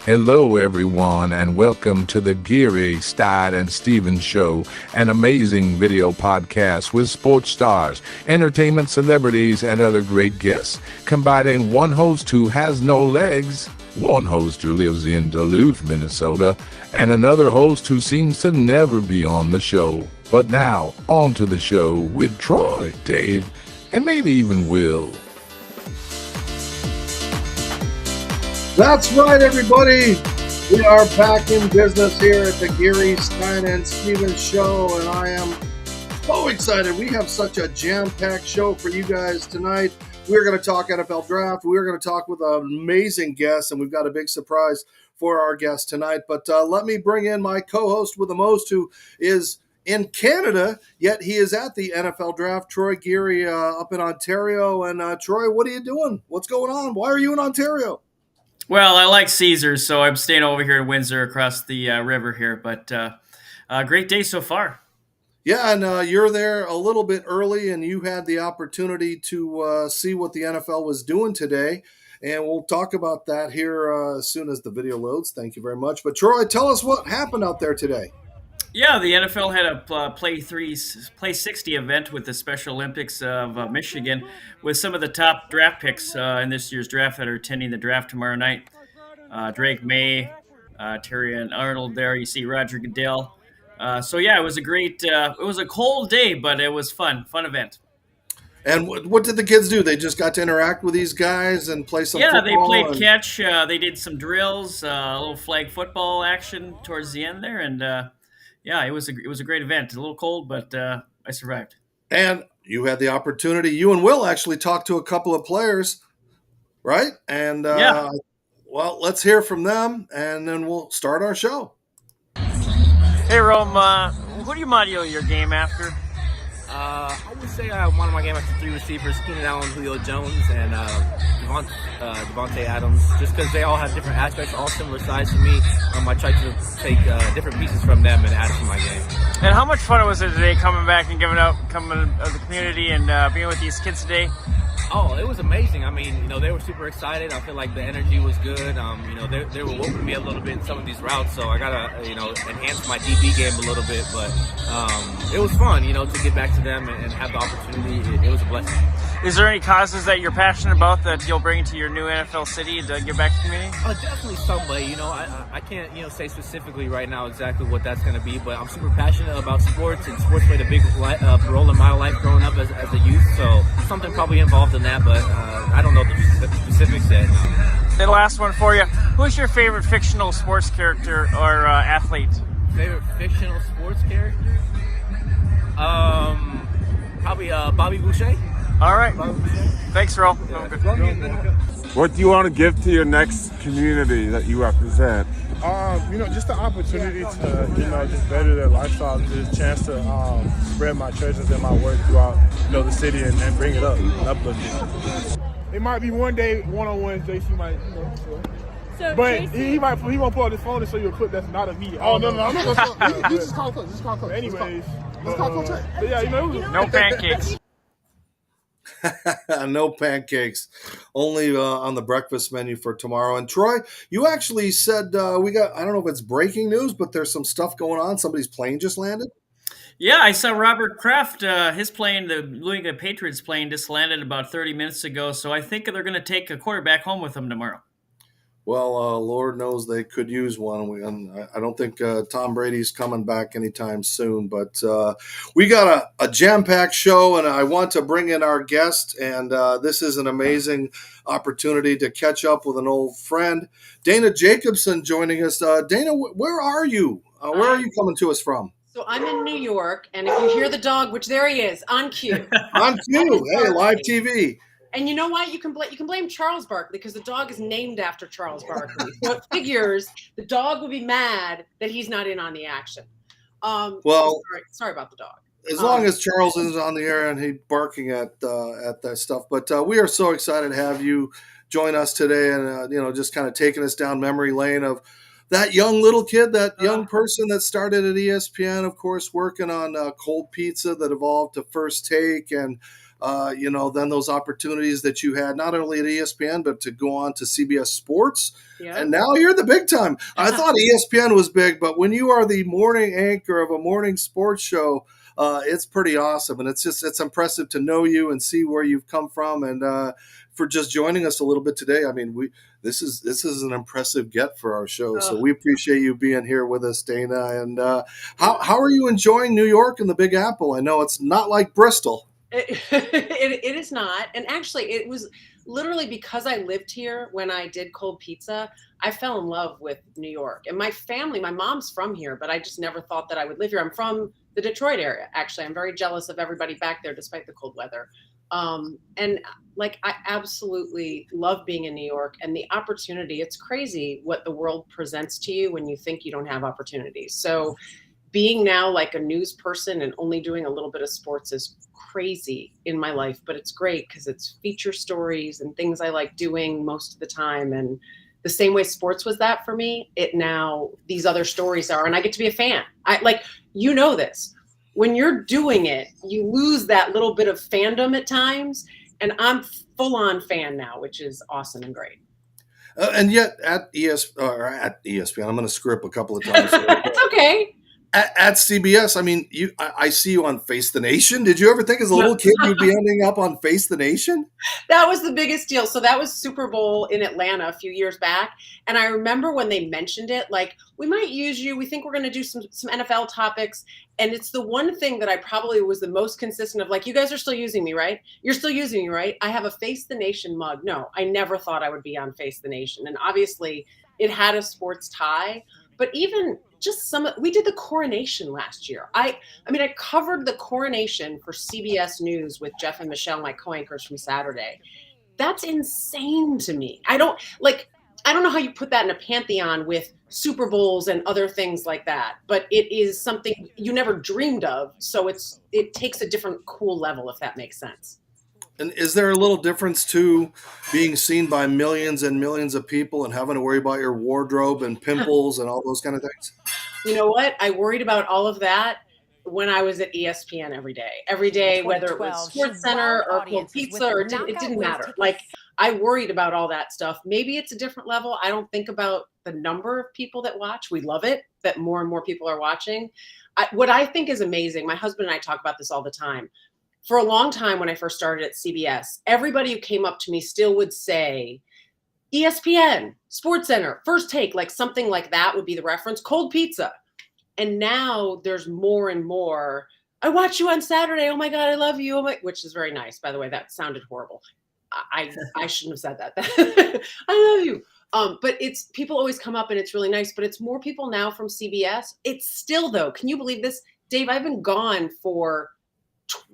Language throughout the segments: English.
Hello, everyone, and welcome to the Geary, Stein, and Steven Show, an amazing video podcast with sports stars, entertainment celebrities, and other great guests, combining one host who has no legs, one host who lives in Duluth, Minnesota, and another host who seems to never be on the show. But now, on to the show with Troy, Dave, and maybe even Will. That's right, everybody. We are back in business here at the Geary, Stein, and Steven Show, and I am so excited. We have such a jam-packed show for you guys tonight. We're going to talk NFL Draft. We're going to talk with an amazing guest, and we've got a big surprise for our guest tonight. But let me bring in my co-host with the most, who is in Canada, yet he is at the NFL Draft, Troy Geary, up in Ontario. And Troy, what are you doing? What's going on? Why are you in Ontario? Well, I like Caesars, so I'm staying over here in Windsor across the river here. But great day so far. Yeah, and you're there a little bit early, and you had the opportunity to see what the NFL was doing today. And we'll talk about that here as soon as the video loads. Thank you very much. But Troy, tell us what happened out there today. Yeah, the NFL had a Play 60 event with the Special Olympics of Michigan with some of the top draft picks in this year's draft that are attending the draft tomorrow night. Drake May, Terry and Arnold there. You see Roger Goodell. So, yeah, it was a great it was a cold day, but it was fun event. And what did the kids do? They just got to interact with these guys and play some football? Yeah, they played catch. They did some drills, a little flag football action towards the end there, and yeah, it was a great event. A little cold, but I survived. And you had the opportunity. You and Will actually talked to a couple of players, right? And yeah. Well, let's hear from them, and then we'll start our show. Hey, Rome. Who do you model your game after? I would say I wanted my game after three receivers: Keenan Allen, Julio Jones, and Devontae Adams. Just because they all have different aspects, all similar size to me. I tried to take different pieces from them and add to my game. And how much fun was it today coming back and coming to the community and being with these kids today? Oh, it was amazing. I mean, they were super excited. I feel like the energy was good. They were whooping me a little bit in some of these routes, so I gotta, enhance my DB game a little bit. But it was fun, to get back to them and have the opportunity. It was a blessing. Is there any causes that you're passionate about that you'll bring to your new NFL city to give back to the community? Definitely some way. I can't, say specifically right now exactly what that's going to be, but I'm super passionate about sports, and sports played a big role in my life growing up as a youth. So something probably involved in that, but I don't know the specifics yet. The last one for you. Who's your favorite fictional sports character or athlete? Favorite fictional sports character? Probably Bobby Boucher. All right. Thanks, Ro. What do you want to give to your next community that you represent? Just the opportunity to, just better their lifestyle, just a chance to spread my treasures and my work throughout, the city and bring it up and uplift it. It might be one day one-on-ones, JC might, So but JC, he won't pull out his phone and show you a clip that's not of me. Oh, no. Just call close. Anyways. Let's call close. Yeah, no pancakes. No pancakes, only on the breakfast menu for tomorrow. And Troy, you actually said we got, I don't know if it's breaking news, but there's some stuff going on. Somebody's plane just landed. Yeah, I saw Robert Kraft, his plane, the New England Patriots plane, just landed about 30 minutes ago. So I think they're going to take a quarterback home with them tomorrow. Well, Lord knows they could use one. And I don't think Tom Brady's coming back anytime soon. But we got a jam-packed show, and I want to bring in our guest. And this is an amazing opportunity to catch up with an old friend. Dana Jacobson joining us. Dana, where are you? Where are you coming to us from? So I'm in New York, and if you hear the dog, which there he is, on cue. On cue. Hey, live TV. And you know what? You can blame Charles Barkley because the dog is named after Charles Barkley. So it figures the dog would be mad that he's not in on the action. Sorry about the dog. As long as Charles is on the air and he's barking at that stuff. But we are so excited to have you join us today, and just kind of taking us down memory lane of that young little kid, that young person that started at ESPN, of course, working on cold pizza that evolved to First Take, and then those opportunities that you had not only at ESPN, but to go on to CBS Sports. Yep. And now you're the big time. I thought ESPN was big, but when you are the morning anchor of a morning sports show, it's pretty awesome. And it's impressive to know you and see where you've come from, and for just joining us a little bit today. I mean, this is an impressive get for our show. So we appreciate you being here with us, Dana. And how are you enjoying New York and the Big Apple? I know it's not like Bristol. It is not. And actually, it was literally because I lived here when I did cold pizza, I fell in love with New York. And my family, my mom's from here, but I just never thought that I would live here. I'm from the Detroit area, actually. I'm very jealous of everybody back there despite the cold weather. And like, I absolutely love being in New York and the opportunity. It's crazy what the world presents to you when you think you don't have opportunities. So being now like a news person and only doing a little bit of sports is crazy in my life, but it's great because it's feature stories and things I like doing most of the time. And the same way sports was that for me, it now these other stories are, and I get to be a fan. This. When you're doing it, you lose that little bit of fandom at times, and I'm full-on fan now, which is awesome and great. And yet at ESPN, I'm going to screw up a couple of times. It's okay. At CBS, I mean, I see you on Face the Nation. Did you ever think as a little kid you'd be ending up on Face the Nation? That was the biggest deal. So that was Super Bowl in Atlanta a few years back. And I remember when they mentioned it, like, we might use you. We think we're going to do some NFL topics. And it's the one thing that I probably was the most consistent of, like, you guys are still using me, right? You're still using me, right? I have a Face the Nation mug. No, I never thought I would be on Face the Nation. And obviously it had a sports tie. But even just we did the coronation last year. I covered the coronation for CBS News with Jeff and Michelle, my co-anchors from Saturday. That's insane to me. I don't know how you put that in a pantheon with Super Bowls and other things like that, but it is something you never dreamed of. So it takes a different cool level, if that makes sense. And is there a little difference to being seen by millions and millions of people and having to worry about your wardrobe and pimples and all those kind of things? You know what? I worried about all of that when I was at ESPN every day, whether it was Sports Center or Cold Pizza, or it didn't matter. Like, I worried about all that stuff. Maybe it's a different level. I don't think about the number of people that watch. We love it that more and more people are watching. What I think is amazing, my husband and I talk about this all the time. For a long time, when I first started at CBS, everybody who came up to me still would say, ESPN, Sports Center, First Take, like something like that would be the reference, Cold Pizza. And now there's more and more, I watch you on Saturday, oh my God, I love you, which is very nice. By the way, that sounded horrible. I shouldn't have said that. I love you. But it's, people always come up and it's really nice, but it's more people now from CBS. It's still, though, can you believe this? Dave, I've been gone for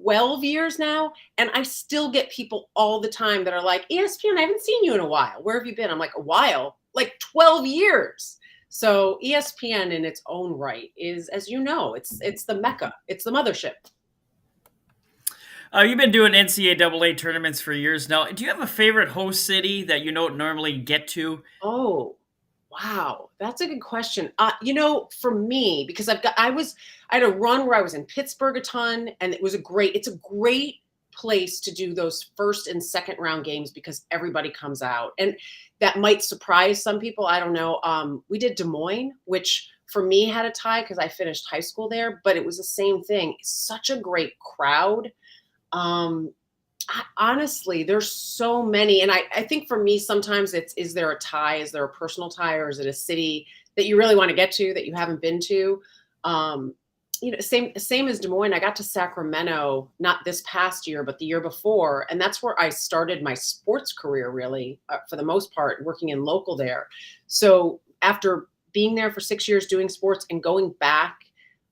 12 years now, and I still get people all the time that are like, ESPN, I haven't seen you in a while. Where have you been? I'm like, a while? Like 12 years. So ESPN in its own right is, as you know, it's the Mecca. It's the mothership. You've been doing NCAA tournaments for years now. Do you have a favorite host city that you don't normally get to? Oh, wow. That's a good question. For me, because I had a run where I was in Pittsburgh a ton, and it's a great place to do those first and second round games because everybody comes out, and that might surprise some people. I don't know. We did Des Moines, which for me had a tie because I finished high school there, but it was the same thing. Such a great crowd. Honestly, there's so many. And I think for me, sometimes is there a tie? Is there a personal tie, or is it a city that you really want to get to that you haven't been to? Same as Des Moines. I got to Sacramento, not this past year, but the year before. And that's where I started my sports career, really, for the most part, working in local there. So after being there for 6 years doing sports and going back,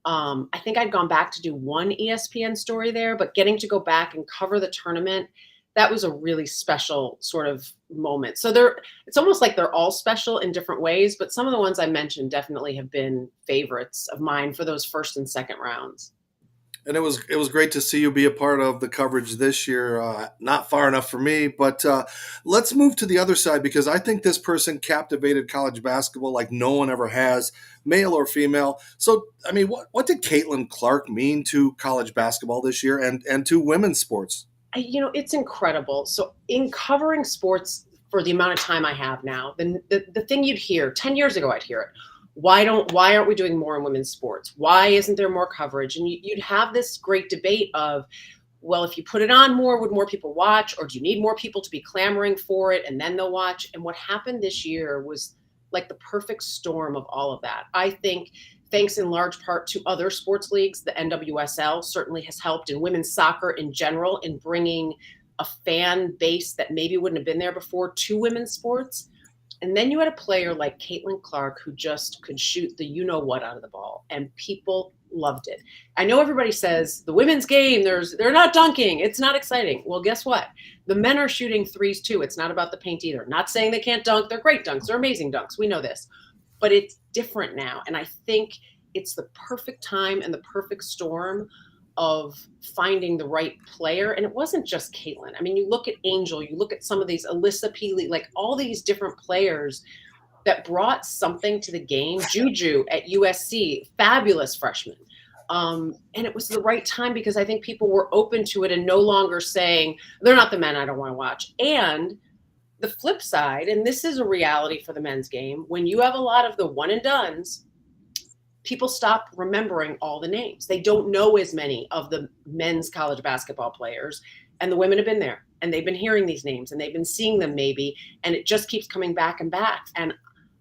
I think I'd gone back to do one ESPN story there, but getting to go back and cover the tournament, that was a really special sort of moment. So it's almost like they're all special in different ways, but some of the ones I mentioned definitely have been favorites of mine for those first and second rounds. And it was great to see you be a part of the coverage this year. Not far enough for me, but let's move to the other side, because I think this person captivated college basketball like no one ever has, male or female. So, what did Caitlin Clark mean to college basketball this year and to women's sports? It's incredible. So in covering sports for the amount of time I have now, the thing you'd hear 10 years ago, I'd hear it. Why aren't we doing more in women's sports? Why isn't there more coverage? And you'd have this great debate of, well, if you put it on more, would more people watch? Or do you need more people to be clamoring for it and then they'll watch? And what happened this year was like the perfect storm of all of that. I think thanks in large part to other sports leagues, the NWSL certainly has helped, and women's soccer in general, in bringing a fan base that maybe wouldn't have been there before to women's sports. And then you had a player like Caitlin Clark who just could shoot the you-know-what out of the ball, and people loved it. I know everybody says the women's game, they're not dunking. It's not exciting. Well, guess what? The men are shooting threes too. It's not about the paint either. Not saying they can't dunk. They're great dunks. They're amazing dunks. We know this. But it's different now. And I think it's the perfect time and the perfect storm of finding the right player. And it wasn't just Caitlin. I mean, you look at Angel, you look at some of these Alyssa Peely, like all these different players that brought something to the game. Juju at USC, fabulous freshman. And it was the right time because I think people were open to it and no longer saying, they're not the men I don't want to watch. And the flip side, and this is a reality for the men's game, when you have a lot of the one and dones, people stop remembering all the names. They don't know as many of the men's college basketball players, and the women have been there and they've been hearing these names and they've been seeing them maybe, and it just keeps coming back and back. And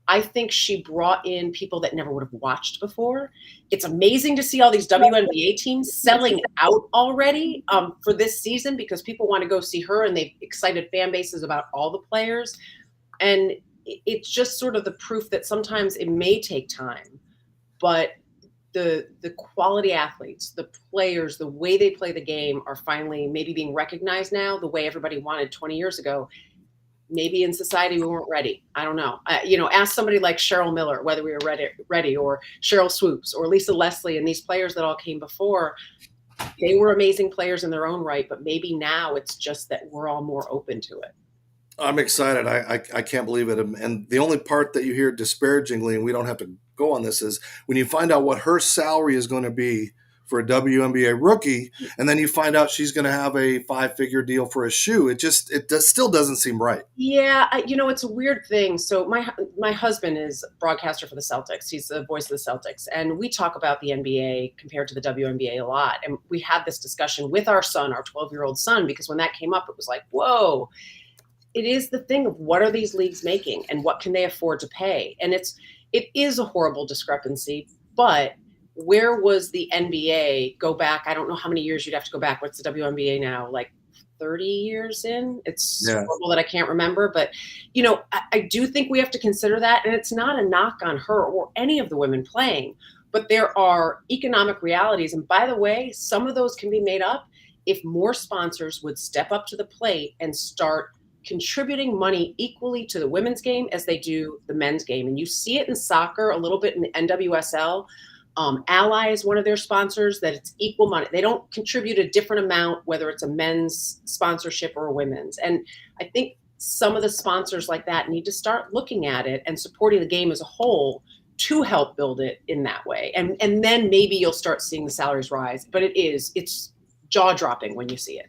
I think she brought in people that never would have watched before. It's amazing to see all these WNBA teams selling out already for this season because people want to go see her, and they've excited fan bases about all the players. And it's just sort of the proof that sometimes it may take time, but the quality athletes, the players, the way they play the game are finally maybe being recognized now the way everybody wanted 20 years ago. Maybe in society we weren't ready. I don't know. Ask somebody like Cheryl Miller whether we were ready, or Cheryl Swoops, or Lisa Leslie, and these players that all came before. They were amazing players in their own right, but maybe now it's just that we're all more open to it. I'm excited. I can't believe it. And the only part that you hear disparagingly, and we don't have to go on this, is when you find out what her salary is going to be for a WNBA rookie, and then you find out she's going to have a 5-figure deal for a shoe. It still doesn't seem right. Yeah, it's a weird thing. So my husband is a broadcaster for the Celtics. He's the voice of the Celtics, and we talk about the NBA compared to the WNBA a lot. And we had this discussion with our son, our 12-year-old son, because when that came up, it was like, whoa. It is the thing of what are these leagues making and what can they afford to pay? And it is a horrible discrepancy, but where was the NBA? Go back, I don't know how many years you'd have to go back. What's the WNBA now? Like 30 years in? It's horrible that I can't remember. But, I do think we have to consider that. And it's not a knock on her or any of the women playing. But there are economic realities. And by the way, some of those can be made up if more sponsors would step up to the plate and start contributing money equally to the women's game as they do the men's game. And you see it in soccer a little bit in the NWSL. Ally is one of their sponsors, that it's equal money. They don't contribute a different amount, whether it's a men's sponsorship or a women's. And I think some of the sponsors like that need to start looking at it and supporting the game as a whole to help build it in that way. And then maybe you'll start seeing the salaries rise. But it's jaw-dropping when you see it.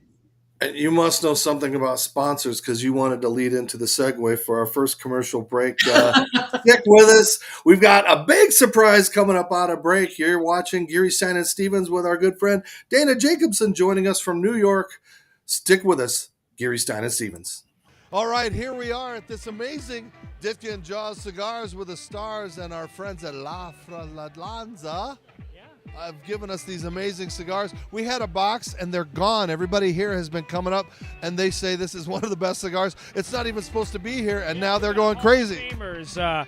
And you must know something about sponsors because you wanted to lead into the segue for our first commercial break. Stick with us. We've got a big surprise coming up out of break. You're watching Geary, Stein, and Stevens with our good friend Dana Jacobson joining us from New York. Stick with us, Geary, Stein, and Stevens. All right, here we are at this amazing Ditka and Jaws Cigars with the stars and our friends at La Fratellanza. Have given us these amazing cigars. We had a box and they're gone. Everybody here has been coming up and they say this is one of the best cigars. It's not even supposed to be here, and now they're going crazy. Rod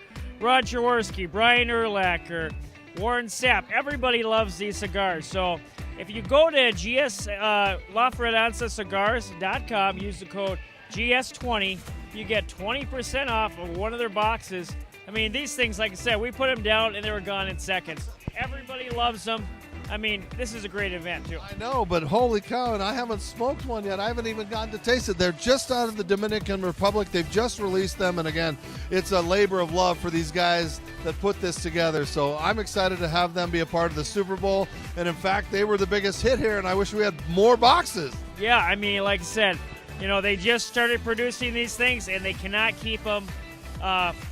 Jaworski, Brian Urlacher, Warren Sapp. Everybody loves these cigars. So if you go to LaFratellanzaCigars.com, use the code GS20, you get 20% off of one of their boxes. I mean, these things, like I said, we put them down and they were gone in seconds. Everybody loves them. I mean, this is a great event, too. I know, but holy cow, and I haven't smoked one yet. I haven't even gotten to taste it. They're just out of the Dominican Republic. They've just released them, and again, it's a labor of love for these guys that put this together. So I'm excited to have them be a part of the Super Bowl, and in fact, they were the biggest hit here, and I wish we had more boxes. Yeah, I mean, like I said, they just started producing these things, and they cannot keep them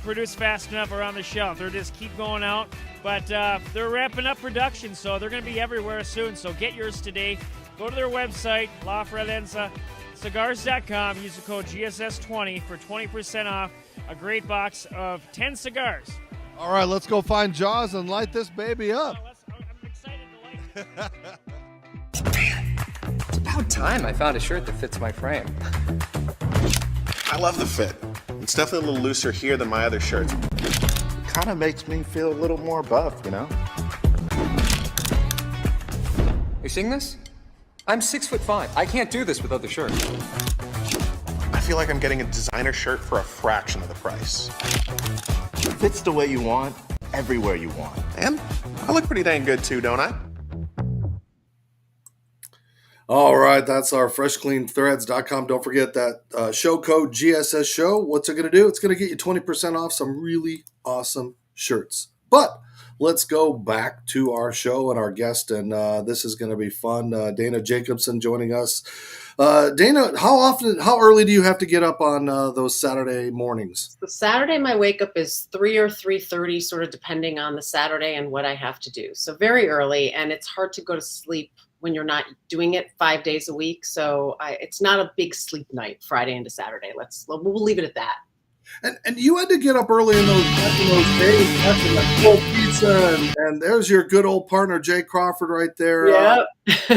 produced fast enough around the shelf. They're just keep going out. But they're ramping up production, so they're going to be everywhere soon. So get yours today. Go to their website, LaFralenzaCigars.com. Use the code GSS20 for 20% off a great box of 10 cigars. All right, let's go find Jaws and light this baby up. I'm excited to light it. Man, it's about time I found a shirt that fits my frame. I love the fit. It's definitely a little looser here than my other shirts. Kind of makes me feel a little more buff, you know? You seeing this? I'm 6'5". I can't do this with other shirts. I feel like I'm getting a designer shirt for a fraction of the price. It fits the way you want, everywhere you want. And I look pretty dang good too, don't I? All right, that's our freshcleanthreads.com. Don't forget that show code GSS show. What's it going to do? It's going to get you 20% off some really awesome shirts. But let's go back to our show and our guest, and this is going to be fun. Dana Jacobson joining us. Dana, how early do you have to get up on those Saturday mornings? The Saturday, my wake up is 3 or 3:30, sort of depending on the Saturday and what I have to do. So very early, and it's hard to go to sleep when you're not doing it 5 days a week. So it's not a big sleep night, Friday into Saturday. We'll leave it at that. And you had to get up early in those days, after that cold pizza, and there's your good old partner, Jay Crawford, right there. Yep.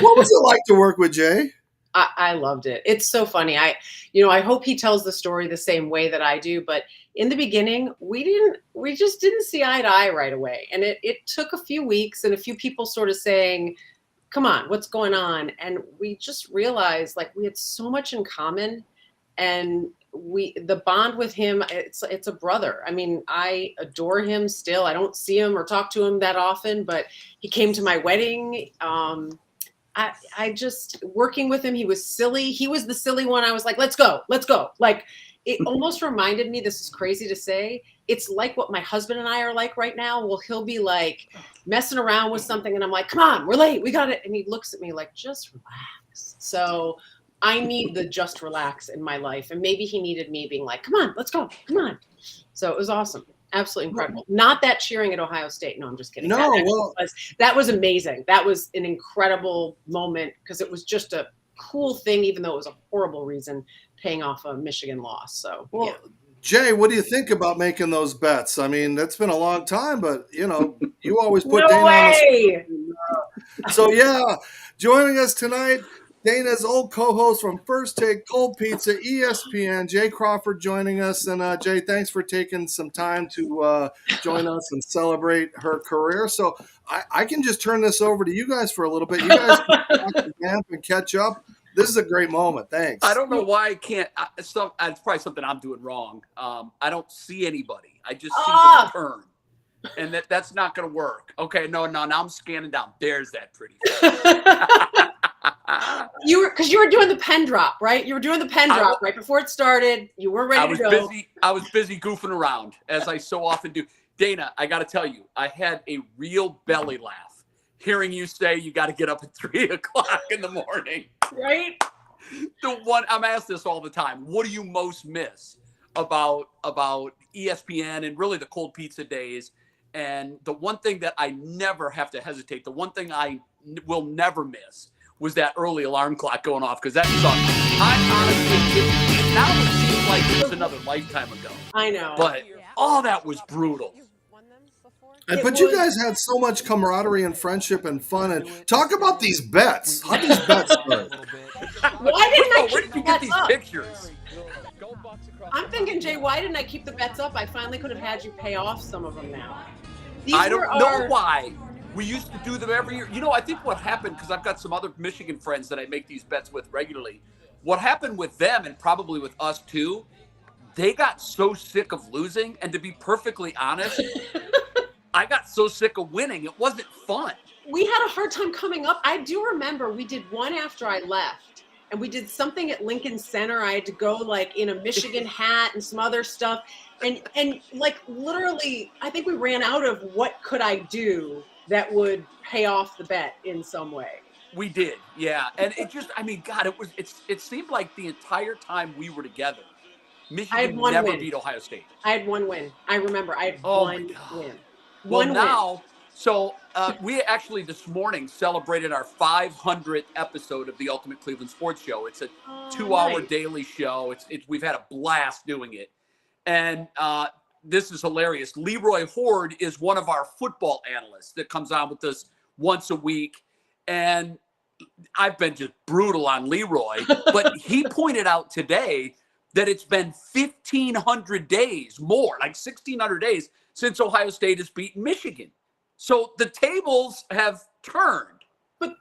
What was it like to work with Jay? I loved it. It's so funny. I hope he tells the story the same way that I do, but in the beginning, we just didn't see eye to eye right away. And it took a few weeks and a few people sort of saying, come on, what's going on? And we just realized we had so much in common, and the bond with him, it's a brother. I mean, I adore him still. I don't see him or talk to him that often, but he came to my wedding. I just working with him. He was silly. He was the silly one. I was like, let's go. It almost reminded me, this is crazy to say, it's like what my husband and I are like right now. Well, he'll be messing around with something and I'm like, come on, we're late, we got it. And he looks at me like, just relax. So I need the just relax in my life. And maybe he needed me being like, come on, let's go, come on. So it was awesome. Absolutely incredible. Not that cheering at Ohio State. No, I'm just kidding. That was amazing. That was an incredible moment because it was just a cool thing, even though it was a horrible reason, paying off a Michigan loss. So, yeah. Jay, what do you think about making those bets? I mean, that's been a long time, but you always put Dana on the spot. So yeah, joining us tonight, Dana's old co-host from First Take, Cold Pizza, ESPN, Jay Crawford joining us. And Jay, thanks for taking some time to join us and celebrate her career. So I can just turn this over to you guys for a little bit. You guys can camp and catch up. This is a great moment. Thanks. I don't know why I can't. It's probably something I'm doing wrong. I don't see anybody. I just see the return. And that's not going to work. Okay, no. Now I'm scanning down. There's that pretty face. Because you were doing the pen drop, right? You were doing the pen drop right before it started. You were ready to go. I was busy goofing around, as I so often do. Dana, I got to tell you, I had a real belly laugh hearing you say you got to get up at 3 o'clock in the morning. Right? I'm asked this all the time. What do you most miss about ESPN and really the cold pizza days? And the one thing that I never have to hesitate, the one thing I will never miss was that early alarm clock going off, because that sucked. I honestly, now it seems like it was another lifetime ago. I know. But all that was brutal. But you guys had so much camaraderie and friendship and fun. And talk about these bets. How these bets start? Why didn't I Where did you get these pictures? I'm thinking, Jay, why didn't I keep the bets up? I finally could have had you pay off some of them now. I don't know why. We used to do them every year. I think what happened, because I've got some other Michigan friends that I make these bets with regularly. What happened with them, and probably with us too, they got so sick of losing. And to be perfectly honest, I got so sick of winning. It wasn't fun. we had a hard time coming up. I do remember we did one after I left, and we did something at Lincoln Center. I had to go like in a Michigan hat and some other stuff. And like literally, I think we ran out of what could I do that would pay off the bet in some way. We did, yeah. And it just, I mean, God, it seemed like the entire time we were together, Michigan never beat Ohio State. I had one win. I remember I had one win. Well, now, so we actually this morning celebrated our 500th episode of the Ultimate Cleveland Sports Show. It's a 2-hour daily show. We've had a blast doing it. And this is hilarious. Leroy Horde is one of our football analysts that comes on with us once a week. And I've been just brutal on Leroy, but he pointed out today that it's been 1,500 days more, like 1,600 days since Ohio State has beaten Michigan. So the tables have turned. But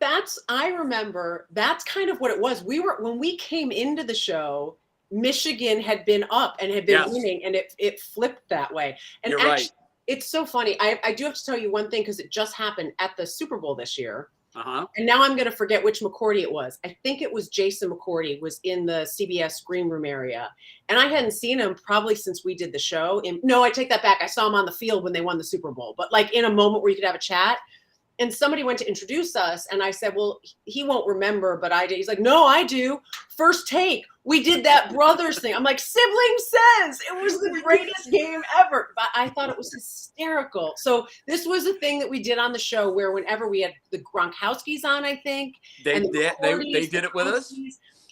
I remember that's kind of what it was. When we came into the show, Michigan had been up and had been winning, and it flipped that way. And You're actually, right. It's so funny. I do have to tell you one thing because it just happened at the Super Bowl this year. Uh-huh. And now I'm going to forget which McCourty it was. I think it was Jason McCourty was in the CBS green room area. And I hadn't seen him probably since we did the show. No, I take that back. I saw him on the field when they won the Super Bowl, but like in a moment where you could have a chat. And somebody went to introduce us. And I said, well, he won't remember, but I did. He's like, no, I do. First take. We did that brothers thing. I'm like, sibling says it was the greatest game ever. But I thought it was hysterical. So this was a thing that we did on the show where whenever we had the Gronkowskis on, I think. They did it with us.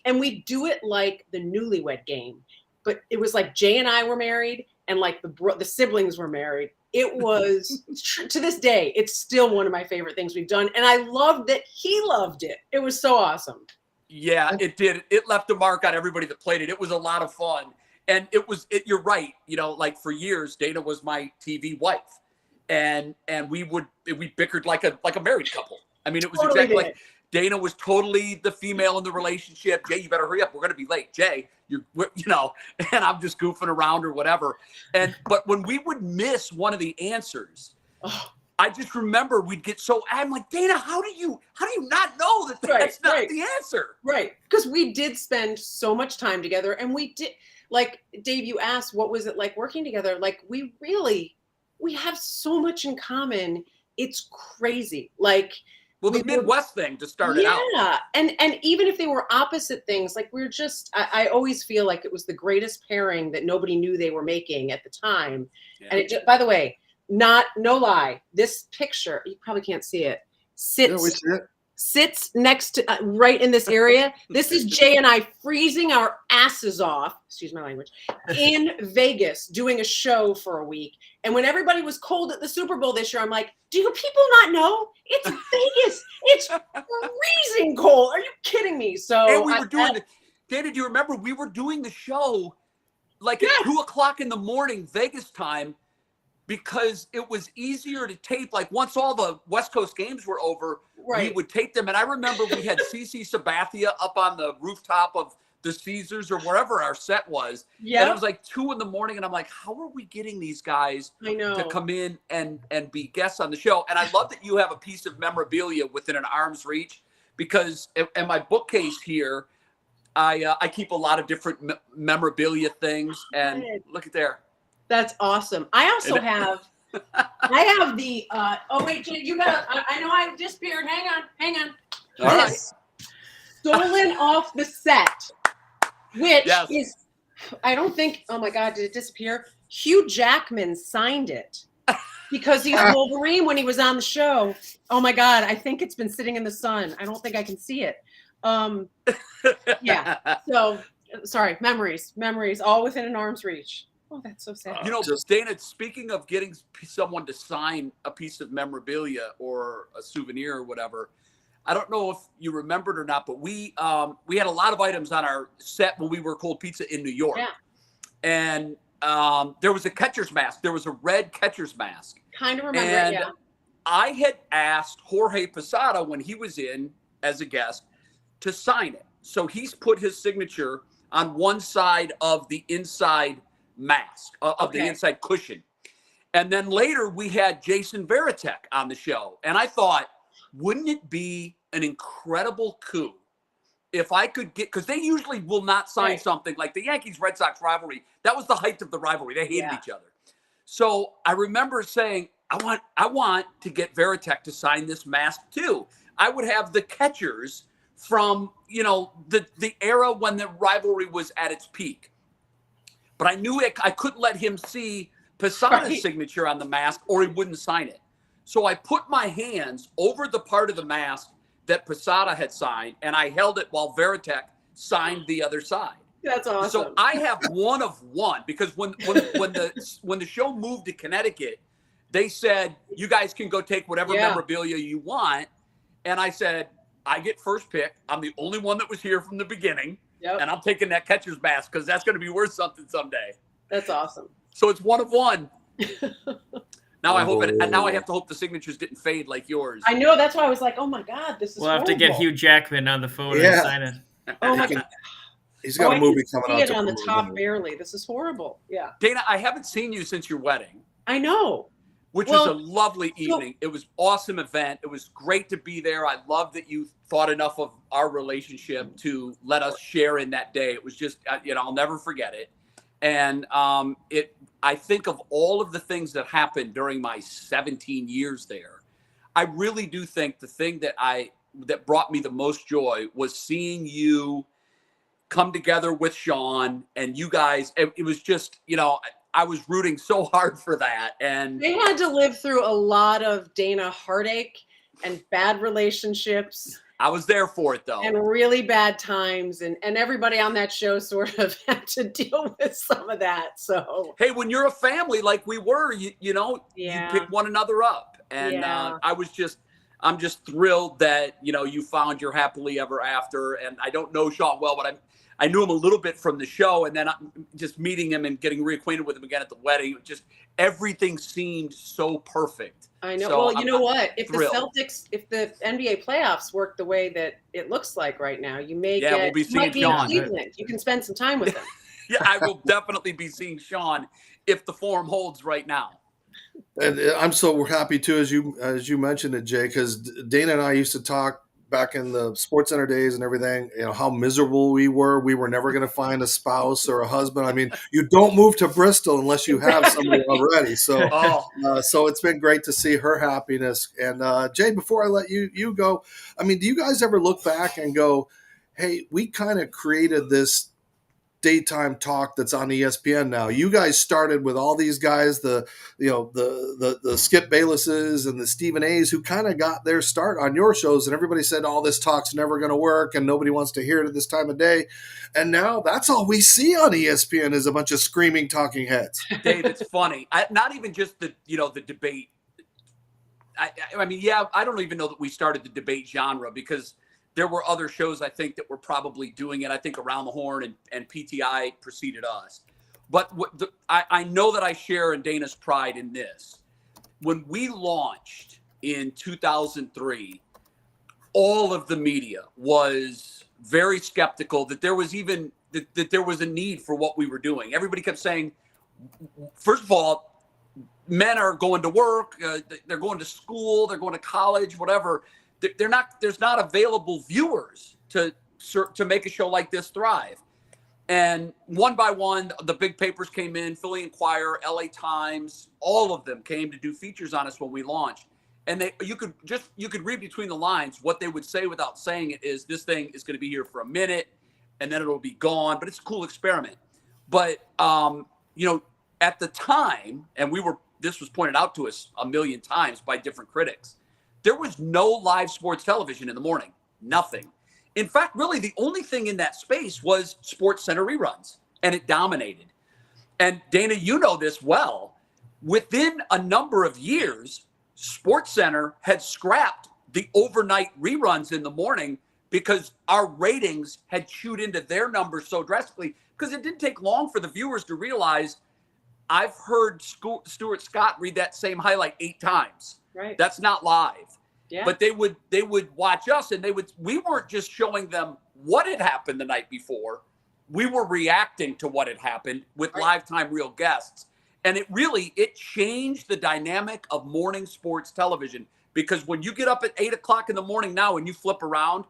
And we do it like the newlywed game. But it was like Jay and I were married and like the siblings were married. It was, to this day, it's still one of my favorite things we've done. And I loved that he loved it. It was so awesome. Yeah, it did. It left a mark on everybody that played it. It was a lot of fun. And you're right. You know, like for years, Dana was my TV wife. And we bickered like a married couple. I mean, it was exactly like Dana was totally the female in the relationship. Jay, you better hurry up. We're going to be late. Jay, and I'm just goofing around or whatever. But when we would miss one of the answers, I just remember we'd get I'm like, Dana, how do you not know that that's not the answer? Right. Because we did spend so much time together, and we did, like Dave, you asked, what was it like working together? Like we have so much in common. It's crazy. Like, well, the Midwest thing to start it out. Yeah. And even if they were opposite things, like we're just, I always feel like it was the greatest pairing that nobody knew they were making at the time. Yeah. And it, by the way, no lie, this picture, you probably can't see it, sits next to, right in this area. This is Jay and I freezing our asses off, excuse my language, in Vegas doing a show for a week. And when everybody was cold at the Super Bowl this year, I'm like, do you people not know? It's Vegas. It's freezing cold. Are you kidding me? So and we were doing Dana, do you remember we were doing the show like at 2:00 in the morning, Vegas time, because it was easier to tape. Like once all the West Coast games were over, we would tape them. And I remember we had CC Sabathia up on the rooftop of the Caesars or wherever our set was. Yeah. And it was like 2 in the morning. And I'm like, how are we getting these guys to come in and be guests on the show? And I love that you have a piece of memorabilia within an arm's reach, because in my bookcase here, I keep a lot of different memorabilia things. And look at there. That's awesome. I also have, the, oh wait, Jay, you got, I know I disappeared. Hang on. All right. Stolen off the set, which is, I don't think, oh my God, did it disappear? Hugh Jackman signed it because he's Wolverine when he was on the show. Oh my God, I think it's been sitting in the sun. I don't think I can see it. Yeah, so sorry, memories, all within an arm's reach. Oh, that's so sad. Dana, speaking of getting someone to sign a piece of memorabilia or a souvenir or whatever, I don't know if you remembered or not, but we had a lot of items on our set when we were Cold Pizza in New York. Yeah. And there was a catcher's mask. There was a red catcher's mask. Kind of remember it, yeah. I had asked Jorge Posada when he was in as a guest to sign it. So he's put his signature on one side of the inside mask, of the inside cushion. And then later we had Jason Varitek on the show. And I thought, wouldn't it be an incredible coup if I could get, because they usually will not sign something like the Yankees-Red Sox rivalry. That was the height of the rivalry. They hated each other. So I remember saying, I want to get Veritek to sign this mask too. I would have the catchers from, the era when the rivalry was at its peak. But I knew I couldn't let him see Posada's signature on the mask or he wouldn't sign it. So I put my hands over the part of the mask that Posada had signed, and I held it while Veritek signed the other side. That's awesome. So I have one of one, because when the show moved to Connecticut, they said, you guys can go take whatever memorabilia you want. And I said, I get first pick. I'm the only one that was here from the beginning. Yep. And I'm taking that catcher's mask because that's going to be worth something someday. That's awesome. So it's one of one. Now I hope now I have to hope the signatures didn't fade like yours. I know. That's why I was like, oh my God, this is We'll have to get Hugh Jackman on the phone and sign it. Oh my God. He's got a movie coming out. It on the top barely. This is horrible. Yeah. Dana, I haven't seen you since your wedding. I know. Which was a lovely evening. It was an awesome event. It was great to be there. I love that you thought enough of our relationship to let us share in that day. It was just, I'll never forget it. And I think of all of the things that happened during my 17 years there. I really do think the thing that brought me the most joy was seeing you come together with Sean and you guys. It was just, I was rooting so hard for that. And they had to live through a lot of Dana heartache and bad relationships. I was there for it, though. And really bad times. And everybody on that show sort of had to deal with some of that. So, hey, when you're a family like we were, you pick one another up. And I'm just thrilled that, you found your happily ever after. And I don't know Sean well, but I knew him a little bit from the show, and then just meeting him and getting reacquainted with him again at the wedding. Just everything seemed so perfect. I know. So well, you know what? If the NBA playoffs work the way that it looks like right now, you may we'll be seeing Sean. Cleveland. You can spend some time with him. Yeah, I will definitely be seeing Sean if the form holds right now. And I'm so happy too, as you mentioned it, Jay, because Dana and I used to talk back in the Sports Center days and everything, how miserable we were. We were never going to find a spouse or a husband. I mean, you don't move to Bristol unless you have somebody already. So, so it's been great to see her happiness. And Jay, before I let you go, I mean, do you guys ever look back and go, hey, we kind of created this daytime talk that's on ESPN now? You guys started with all these guys, the Skip Baylesses and the Stephen A's, who kind of got their start on your shows, and everybody said, all this talk's never going to work and nobody wants to hear it at this time of day. And now that's all we see on ESPN is a bunch of screaming talking heads. Dave, it's funny. Not even just the debate. I mean, I don't even know that we started the debate genre, because there were other shows, I think, that were probably doing it. I think Around the Horn and PTI preceded us. But I know that I share in Dana's pride in this. When we launched in 2003, all of the media was very skeptical that there was even that there was a need for what we were doing. Everybody kept saying, first of all, men are going to work, they're going to school, they're going to college, whatever. There's not available viewers to make a show like this thrive. And one by one, the big papers came in, Philly Inquirer, LA Times, all of them came to do features on us when we launched. And you could read between the lines. What they would say without saying it is, this thing is going to be here for a minute and then it'll be gone, but it's a cool experiment. But, at the time, and this was pointed out to us a million times by different critics, there was no live sports television in the morning. Nothing. In fact, really, the only thing in that space was Sports Center reruns, and it dominated. And Dana, you know this well. Within a number of years, Sports Center had scrapped the overnight reruns in the morning because our ratings had chewed into their numbers so drastically, because it didn't take long for the viewers to realize, I've heard Stuart Scott read that same highlight 8 times. Right. That's not live. Yeah. But they would watch us, and we weren't just showing them what had happened the night before. We were reacting to what had happened with lifetime real guests. And it changed the dynamic of morning sports television because when you get up at 8 o'clock in the morning now and you flip around,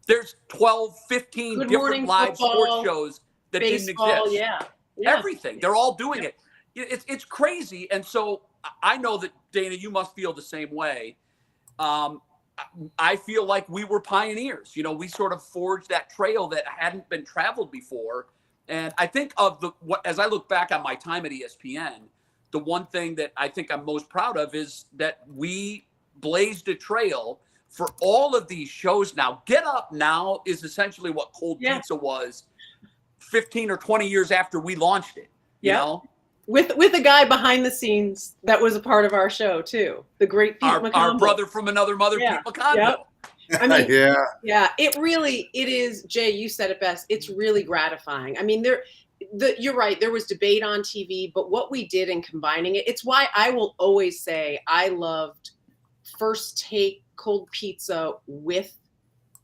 there's 12, 15 Good different Morning live Football, sports shows that baseball, didn't exist. Yeah. Everything. They're all doing it. It's crazy. And so I know that, Dana, you must feel the same way. I feel like we were pioneers. You know, we sort of forged that trail that hadn't been traveled before. And I think as I look back on my time at ESPN, the one thing that I think I'm most proud of is that we blazed a trail for all of these shows now. Get Up Now is essentially what Cold Pizza was 15 or 20 years after we launched it. You know? With a guy behind the scenes that was a part of our show too, the great Pete McConville. Our brother from another mother, Pete McConville. Yep. I mean, it is, Jay, you said it best. It's really gratifying. I mean, you're right. There was debate on TV, but what we did in combining it's why I will always say I loved First Take Cold Pizza with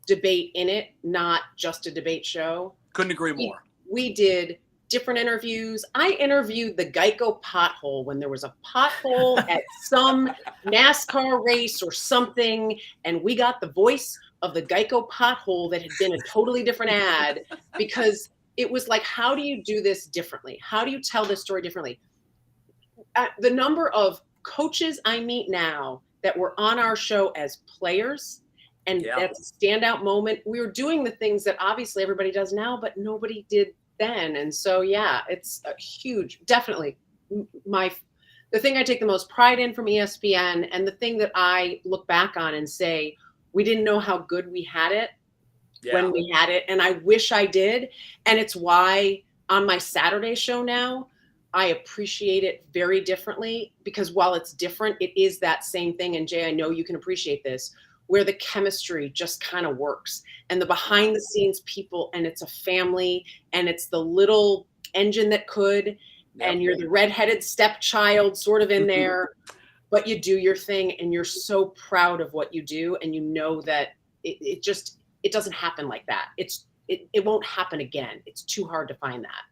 debate in it, not just a debate show. Couldn't agree more. We did different interviews. I interviewed the Geico pothole when there was a pothole at some NASCAR race or something, and we got the voice of the Geico pothole that had been a totally different ad, because it was like, how do you do this differently? How do you tell this story differently? The number of coaches I meet now that were on our show as players, and that's a standout moment. We were doing the things that obviously everybody does now, but nobody did then. And so, it's a huge, definitely the thing I take the most pride in from ESPN, and the thing that I look back on and say, we didn't know how good we had it when we had it. And I wish I did. And it's why on my Saturday show now, I appreciate it very differently, because while it's different, it is that same thing. And Jay, I know you can appreciate this, where the chemistry just kind of works, and the behind the scenes people, and it's a family, and it's the little engine that could, and you're the redheaded stepchild sort of in there, but you do your thing, and you're so proud of what you do. And you know that it doesn't happen like that. It won't happen again. It's too hard to find that.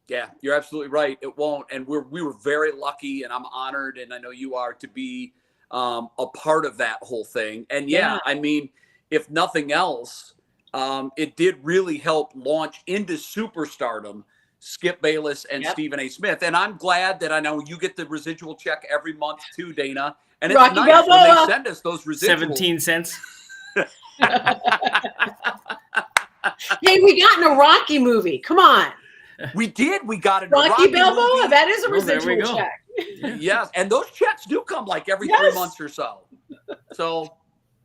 Yeah, you're absolutely right. It won't. And we were very lucky, and I'm honored, and I know you are, to be a part of that whole thing. And I mean, if nothing else, it did really help launch into superstardom Skip Bayless and Stephen A. Smith. And I'm glad that I know you get the residual check every month too, Dana. And it's Rocky nice Balboa. when they send us those residuals. 17 cents. Hey, we got in a Rocky movie. Come on. We did. We got in a Rocky Balboa. movie. That is a residual check. Yes, and those checks do come like every 3 months or so. So,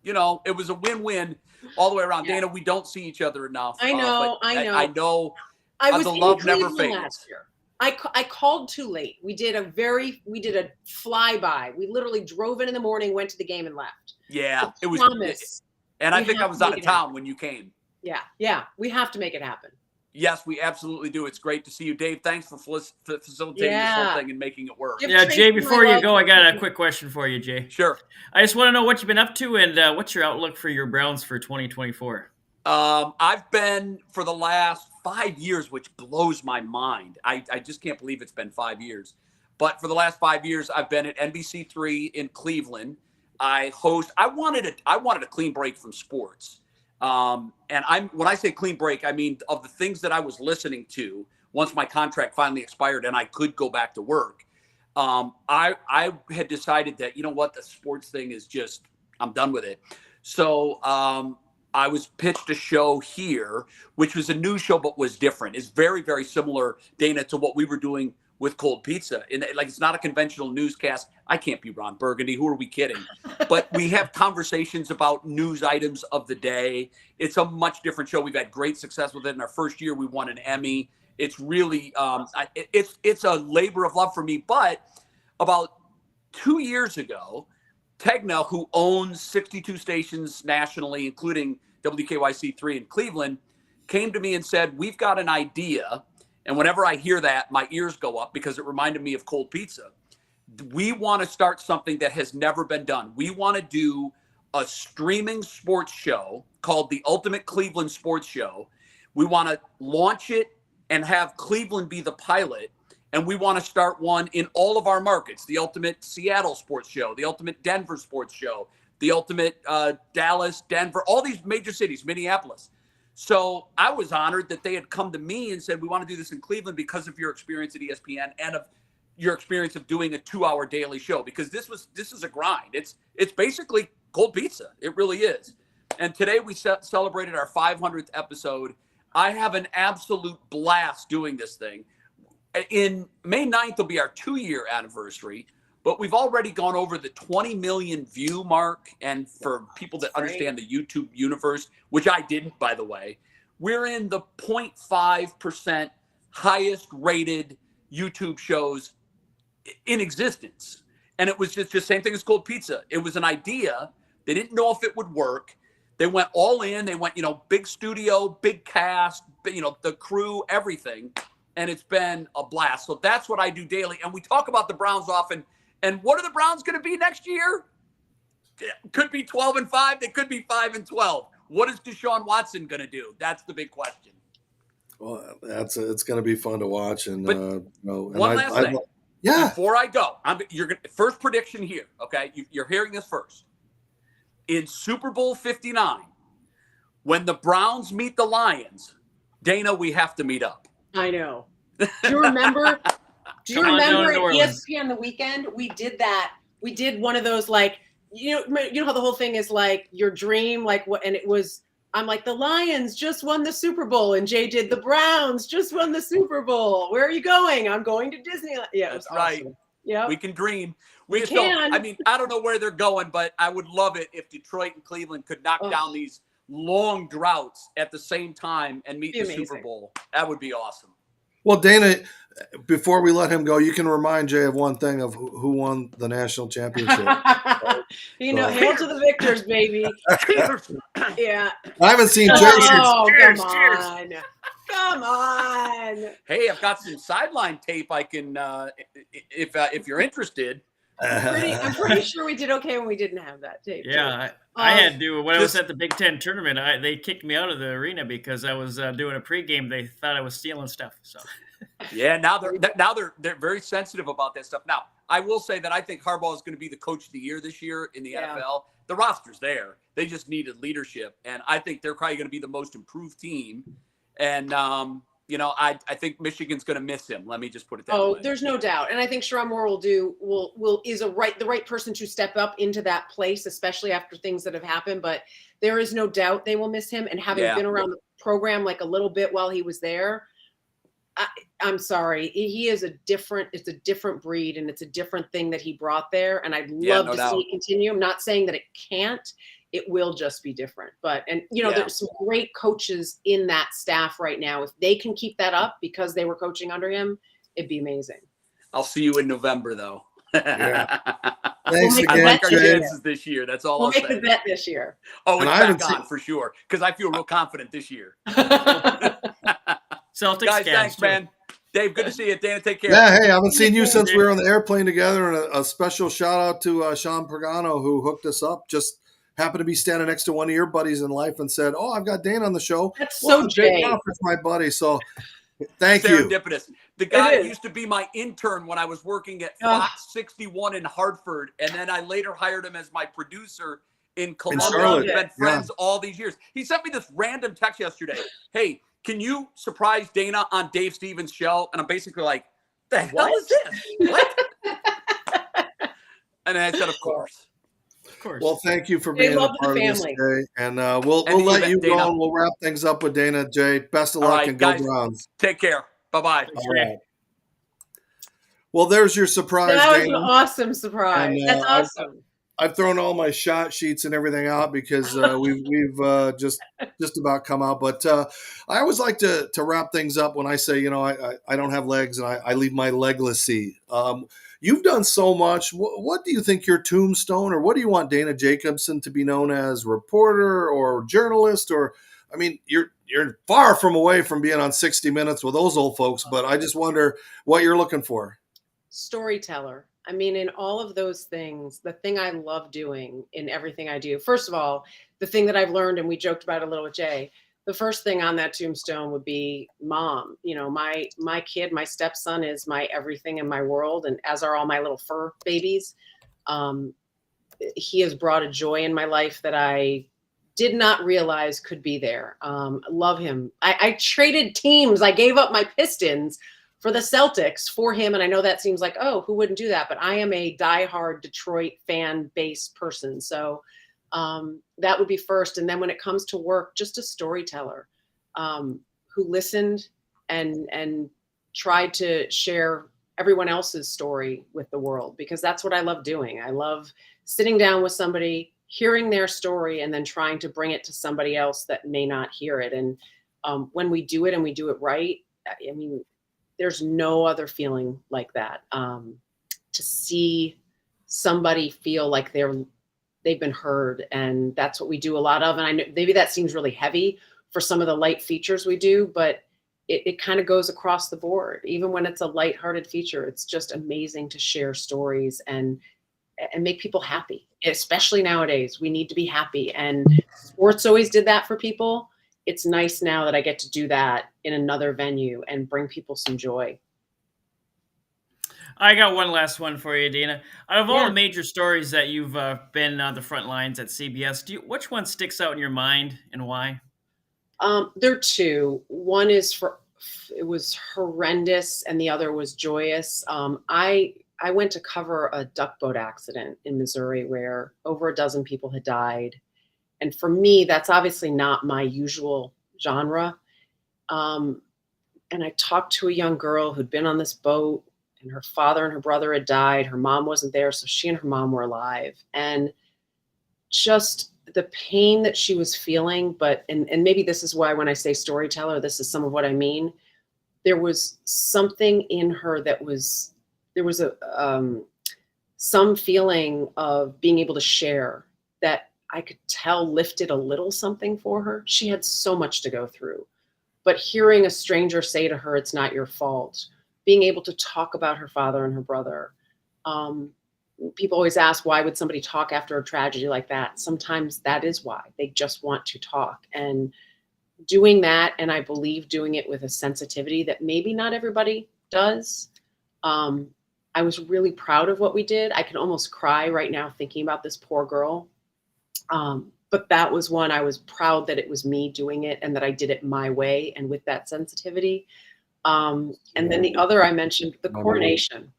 you know, it was a win-win all the way around. Dana, we don't see each other enough. I know. I know. I was the in love never Cleveland fades. last year. I called too late. We did a flyby. We literally drove in the morning, went to the game, and left. Yeah, it was. Promise. And I think I was out of town when you came. Yeah. We have to make it happen. Yes, we absolutely do. It's great to see you, Dave. Thanks for facilitating this whole thing and making it work. Yeah, Jay, before you go, I got a quick question for you, Jay. Sure. I just want to know what you've been up to, and what's your outlook for your Browns for 2024? I've been for the last 5 years, which blows my mind. I just can't believe it's been 5 years. But for the last 5 years, I've been at NBC3 in Cleveland. I wanted a clean break from sports. And when I say clean break, I mean of the things that I was listening to once my contract finally expired and I could go back to work. I had decided that, you know what, the sports thing is just, I'm done with it. So I was pitched a show here, which was a news show, but was different. It's very, very similar, Dana, to what we were doing with Cold Pizza. And it's not a conventional newscast. I can't be Ron Burgundy. Who are we kidding? But we have conversations about news items of the day. It's a much different show. We've had great success with it. In our first year, we won an Emmy. It's really, it's a labor of love for me. But about 2 years ago, Tegna, who owns 62 stations nationally, including WKYC3 in Cleveland, came to me and said, we've got an idea. And whenever I hear that, my ears go up because it reminded me of Cold Pizza. We want to start something that has never been done. We want to do a streaming sports show called the Ultimate Cleveland Sports Show. We want to launch it and have Cleveland be the pilot. And we want to start one in all of our markets, the Ultimate Seattle Sports Show, the Ultimate Denver Sports Show, the ultimate Dallas, Denver, all these major cities, Minneapolis. So I was honored that they had come to me and said, we want to do this in Cleveland because of your experience at ESPN and of your experience of doing a 2-hour daily show, because this is a grind. It's basically cold pizza. It really is. And today we celebrated our 500th episode. I have an absolute blast doing this thing. In May 9th will be our 2-year anniversary, but we've already gone over the 20 million view mark. And for people that understand the YouTube universe, which I didn't, by the way, we're in the 0.5% highest rated YouTube shows in existence. And it was just the same thing as cold pizza. It was an idea. They didn't know if it would work. They went all in. They went, big studio, big cast, the crew, everything. And it's been a blast. So that's what I do daily. And we talk about the Browns often. And what are the Browns going to be next year? It could be 12-5. They could be 5-12. What is Deshaun Watson going to do? That's the big question. Well, it's going to be fun to watch. And one last thing. Yeah. Before I go, first prediction here. Okay, you're hearing this first. In Super Bowl 59, when the Browns meet the Lions, Dana, we have to meet up. I know. Do you remember? Do you remember at ESPN the weekend? We did that. We did one of those you know how the whole thing is like your dream, like what? And it was. I'm like, the Lions just won the Super Bowl, and Jay did the Browns just won the Super Bowl. Where are you going? I'm going to Disneyland. Yeah, that's right. Awesome. Yeah, we can dream. We can. I don't know where they're going, but I would love it if Detroit and Cleveland could knock down these long droughts at the same time and meet the Super Bowl. That would be awesome. Well, Dana, before we let him go, you can remind Jay of one thing of who won the national championship. Hail to the victors, baby. Yeah. I haven't seen Jay. Oh, come on. Hey, I've got some sideline tape I can, if you're interested. I'm pretty sure we did okay when we didn't have that tape. Yeah, I had to. When I was at the Big Ten tournament, they kicked me out of the arena because I was doing a pregame. They thought I was stealing stuff. So, yeah, now they're very sensitive about that stuff. Now, I will say that I think Harbaugh is going to be the coach of the year this year in the NFL. The roster's there. They just needed leadership, and I think they're probably going to be the most improved team. And I think Michigan's going to miss him. Let me just put it that way. Oh, there's no doubt. And I think Sherrod Moore is the right person to step up into that place, especially after things that have happened. But there is no doubt they will miss him. And having been around the program like a little bit while he was there, I'm sorry. It's a different breed, and it's a different thing that he brought there. And I'd love to see it continue. I'm not saying that it can't. It will just be different. There's some great coaches in that staff right now. If they can keep that up because they were coaching under him, it'd be amazing. I'll see you in November, though. Yeah. Thanks again, I like our chances this year. That's all I'll say. We'll make the bet this year. Oh, it's back on for sure, because I feel real confident this year. Celtics guys, thanks, man. Dave, good to see you. Dana, take care. Yeah, hey, I haven't seen you since we were on the airplane together. And a special shout out to Sean Pagano, who hooked us up. Just happened to be standing next to one of your buddies in life and said, "Oh, I've got Dana on the show." That's so Jay. Crawford's my buddy. So thank Serendipitous. You. The guy used to be my intern when I was working at Fox 61 in Hartford, and then I later hired him as my producer in Columbia. We've been friends all these years. He sent me this random text yesterday. Hey, can you surprise Dana on Dave Stevens' show? And I'm basically like, the hell is this? What? And I said, of course. Of course. Well, thank you for being a part of this today. And we'll let you go and we'll wrap things up with Dana. Jay, best of luck and go Browns. Take care. Bye-bye. All right. Well, there's your surprise, That was Dana. an awesome surprise. And, that's awesome. I've thrown all my shot sheets and everything out because we've just about come out. But I always like to wrap things up when I say, I don't have legs and I leave my legacy. You've done so much. What do you think your tombstone, or what do you want Dana Jacobson to be known as? Reporter or journalist? Or, I mean, you're far from away from being on 60 Minutes with those old folks, but I just wonder what you're looking for. Storyteller. I mean, in all of those things, the thing I love doing in everything I do, first of all, the thing that I've learned, and we joked about it a little with Jay, the first thing on that tombstone would be mom. My kid, my stepson is my everything in my world, and as are all my little fur babies. he has brought a joy in my life that I did not realize could be there. Love him. I traded teams. I gave up my Pistons for the Celtics for him. And I know that seems like, oh, who wouldn't do that? But I am a diehard Detroit fan-based person. So that would be first. And then when it comes to work, just a storyteller who listened and tried to share everyone else's story with the world, because that's what I love doing. I love sitting down with somebody, hearing their story, and then trying to bring it to somebody else that may not hear it. And when we do it and we do it right, I mean, there's no other feeling like that. To see somebody feel like they've been heard, and that's what we do a lot of. And I know maybe that seems really heavy for some of the light features we do, but it kind of goes across the board. Even when it's a lighthearted feature, it's just amazing to share stories and make people happy. Especially nowadays, we need to be happy. And sports always did that for people. It's nice now that I get to do that in another venue and bring people some joy. I got one last one for you, Dana. Out of all the major stories that you've been on the front lines at CBS, which one sticks out in your mind and why? There are two. One is it was horrendous, and the other was joyous. I went to cover a duck boat accident in Missouri where over a dozen people had died. And for me, that's obviously not my usual genre. And I talked to a young girl who'd been on this boat, and her father and her brother had died. Her mom wasn't there, so she and her mom were alive. And just the pain that she was feeling, and maybe this is why when I say storyteller, this is some of what I mean. There was something in her there was some feeling of being able to share that I could tell lifted a little something for her. She had so much to go through, but hearing a stranger say to her, "It's not your fault," being able to talk about her father and her brother. People always ask, why would somebody talk after a tragedy like that? Sometimes that is why. They just want to talk. And doing that, and I believe doing it with a sensitivity that maybe not everybody does. I was really proud of what we did. I can almost cry right now thinking about this poor girl. But that was one I was proud that it was me doing it and that I did it my way and with that sensitivity. And then the other I mentioned, the coronation.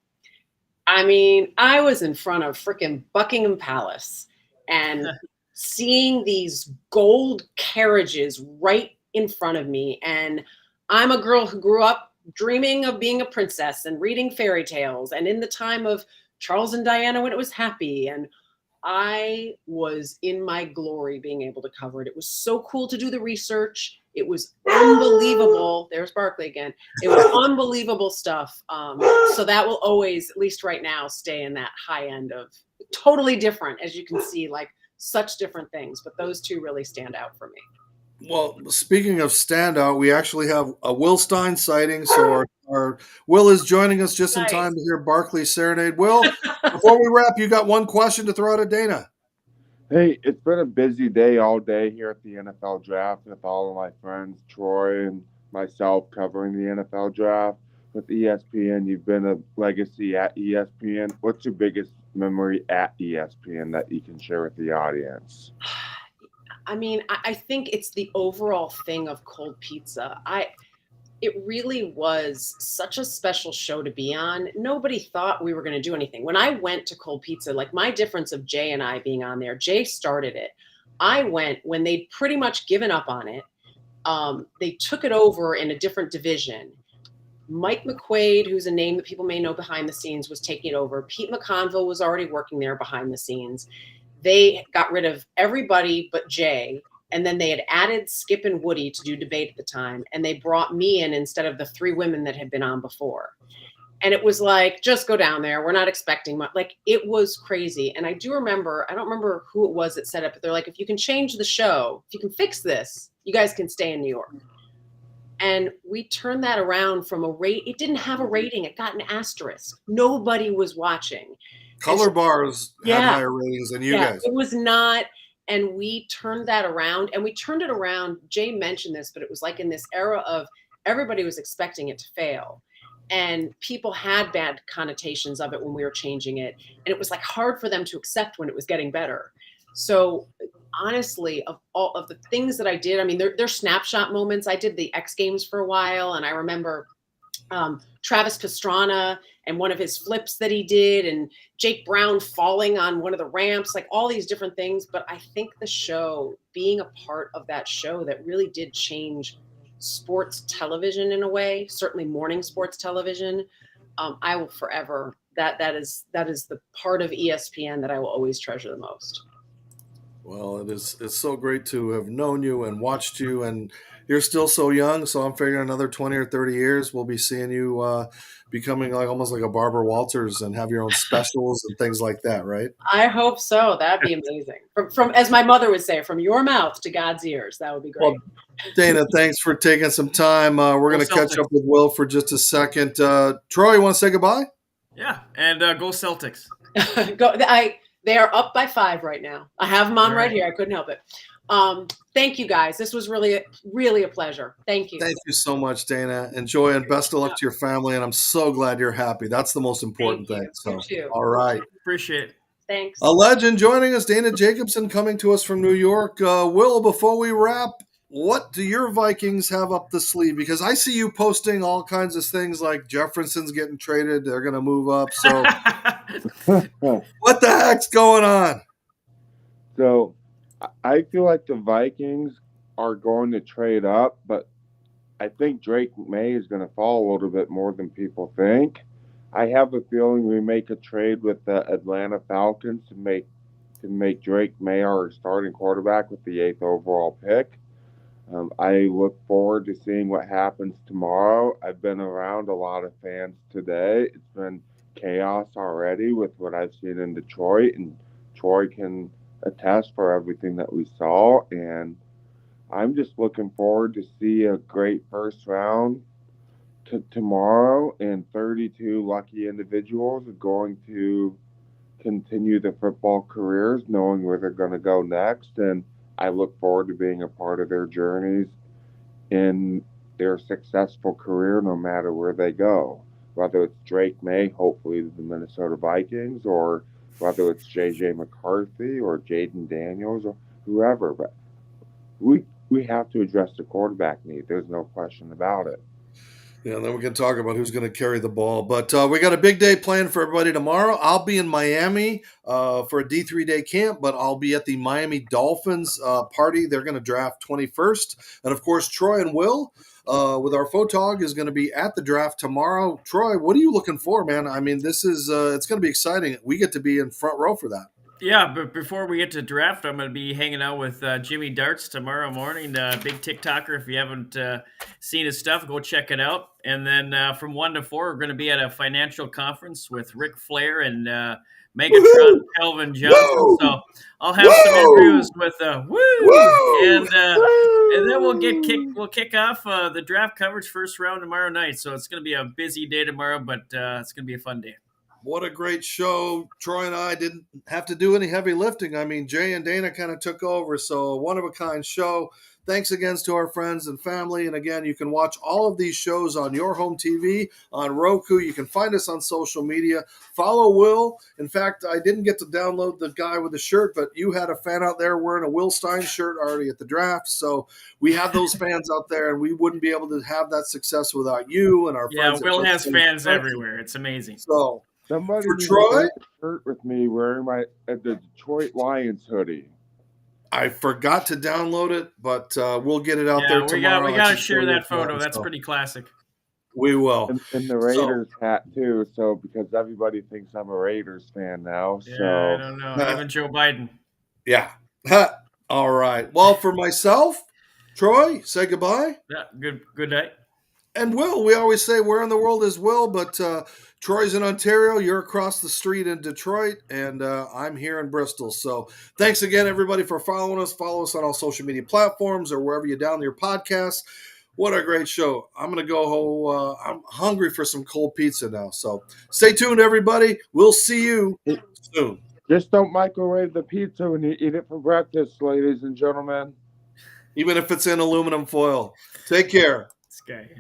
I mean, I was in front of freaking Buckingham Palace and seeing these gold carriages right in front of me. And I'm a girl who grew up dreaming of being a princess and reading fairy tales, and in the time of Charles and Diana when it was happy. And I was in my glory being able to cover it. It was so cool to do the research. It was unbelievable. There's Barkley again. It was unbelievable stuff. So that will always, at least right now, stay in that high end of totally different, as you can see, like such different things. But those two really stand out for me. Well, speaking of standout, we actually have a Will Stein sighting. So our Will is joining us just in time to hear Barkley's serenade. Will, before we wrap, you got one question to throw out at Dana. Hey, it's been a busy day all day here at the NFL draft with all of my friends, Troy and myself, covering the NFL draft. With ESPN, you've been a legacy at ESPN. What's your biggest memory at ESPN that you can share with the audience? I mean, I think it's the overall thing of cold pizza. It really was such a special show to be on. Nobody thought we were going to do anything. When I went to Cold Pizza, like my difference of Jay and I being on there, Jay started it. I went when they'd pretty much given up on it. They took it over in a different division. Mike McQuaid, who's a name that people may know behind the scenes, was taking it over. Pete McConville was already working there behind the scenes. They got rid of everybody but Jay. And then they had added Skip and Woody to do debate at the time. And they brought me in instead of the three women that had been on before. And it was like, just go down there. We're not expecting much. Like, it was crazy. And I do remember, I don't remember who it was that said it, but they're like, if you can change the show, if you can fix this, you guys can stay in New York. And we turned that around from it didn't have a rating. It got an asterisk. Nobody was watching. Color bars had higher ratings than you guys. It was not. And we turned that around, and we turned it around. Jay mentioned this, but it was like in this era of everybody was expecting it to fail. and people had bad connotations of it when we were changing it, and it was like hard for them to accept when it was getting better. So honestly, of all of the things that I did, I mean, they're snapshot moments. I did the X Games for a while, and I remember Travis Pastrana and one of his flips that he did, and Jake Brown falling on one of the ramps, like all these different things. But I think the show, being a part of that show that really did change sports television in a way, certainly morning sports television, I will forever, that is the part of ESPN that I will always treasure the most. Well, it's so great to have known you and watched you, and you're still so young. So I'm figuring another 20 or 30 years, we'll be seeing you becoming like almost like a Barbara Walters and have your own specials and things like that, right? I hope so. That'd be amazing. From as my mother would say, from your mouth to God's ears. That would be great. Well, Dana, thanks for taking some time. We're going to catch up with Will for just a second. Troy, you want to say goodbye? Yeah, and go Celtics. They are up by 5 right now. I have them on right here. I couldn't help it. Thank you, guys. This was really, really a pleasure. Thank you. Thank you so much, Dana. Enjoy and best of luck to your family. And I'm so glad you're happy. That's the most important thing. So, all right. Appreciate it. Thanks. A legend joining us, Dana Jacobson, coming to us from New York. Will, before we wrap, what do your Vikings have up the sleeve? Because I see you posting all kinds of things like Jefferson's getting traded. They're going to move up. So what the heck's going on? So I feel like the Vikings are going to trade up, but I think Drake May is going to fall a little bit more than people think. I have a feeling we make a trade with the Atlanta Falcons to make Drake May our starting quarterback with the 8th overall pick. I look forward to seeing what happens tomorrow. I've been around a lot of fans today. It's been chaos already with what I've seen in Detroit, and Troy can attest for everything that we saw. And I'm just looking forward to see a great first round tomorrow, and 32 lucky individuals are going to continue their football careers knowing where they're going to go next. And I look forward to being a part of their journeys in their successful career, no matter where they go. Whether it's Drake May, hopefully the Minnesota Vikings, or whether it's J.J. McCarthy or Jaden Daniels or whoever. But we have to address the quarterback need. There's no question about it. Yeah, and then we can talk about who's going to carry the ball. But we got a big day planned for everybody tomorrow. I'll be in Miami for a D3 day camp, but I'll be at the Miami Dolphins party. They're going to draft 21st. And, of course, Troy and Will with our photog is going to be at the draft tomorrow. Troy, what are you looking for, man? I mean, this is it's going to be exciting. We get to be in front row for that. Yeah, but before we get to draft, I'm going to be hanging out with Jimmy Darts tomorrow morning. Big TikToker. If you haven't seen his stuff, go check it out. And then from 1 to 4, we're going to be at a financial conference with Ric Flair and Megatron, Calvin Johnson. Woo! So I'll have some interviews with and then we'll kick off the draft coverage first round tomorrow night. So it's going to be a busy day tomorrow, but it's going to be a fun day. What a great show. Troy and I didn't have to do any heavy lifting. I mean, Jay and Dana kind of took over, so a one-of-a-kind show. Thanks again to our friends and family. And again, you can watch all of these shows on your home TV, on Roku. You can find us on social media. Follow Will. In fact, I didn't get to download the guy with the shirt, but you had a fan out there wearing a Will Stein shirt already at the draft. So we have those fans out there, and we wouldn't be able to have that success without you and our friends. Yeah, Will has fans everywhere. It's amazing. So somebody for Troy, shirt with me wearing the Detroit Lions hoodie. I forgot to download it, but we'll get it out there tomorrow. We got to share that photo. That's pretty classic. We will. And the Raiders hat, too, so because everybody thinks I'm a Raiders fan now. Yeah, so I don't know. Even Joe Biden. Yeah. All right. Well, for myself, Troy, say goodbye. Yeah, good night. And Will, we always say, where in the world is Will? But Troy's in Ontario, you're across the street in Detroit, and I'm here in Bristol. So thanks again, everybody, for following us. Follow us on all social media platforms or wherever you download your podcasts. What a great show. I'm going to go home. I'm hungry for some cold pizza now. So stay tuned, everybody. We'll see you soon. Just don't microwave the pizza when you eat it for breakfast, ladies and gentlemen. Even if it's in aluminum foil. Take care. This guy.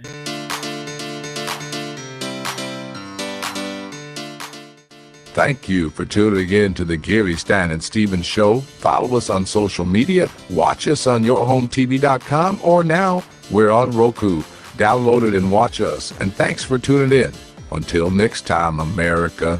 Thank you for tuning in to the Geary, Stein, and Steven Show. Follow us on social media. Watch us on yourhometv.com, or now we're on Roku. Download it and watch us. And thanks for tuning in. Until next time, America.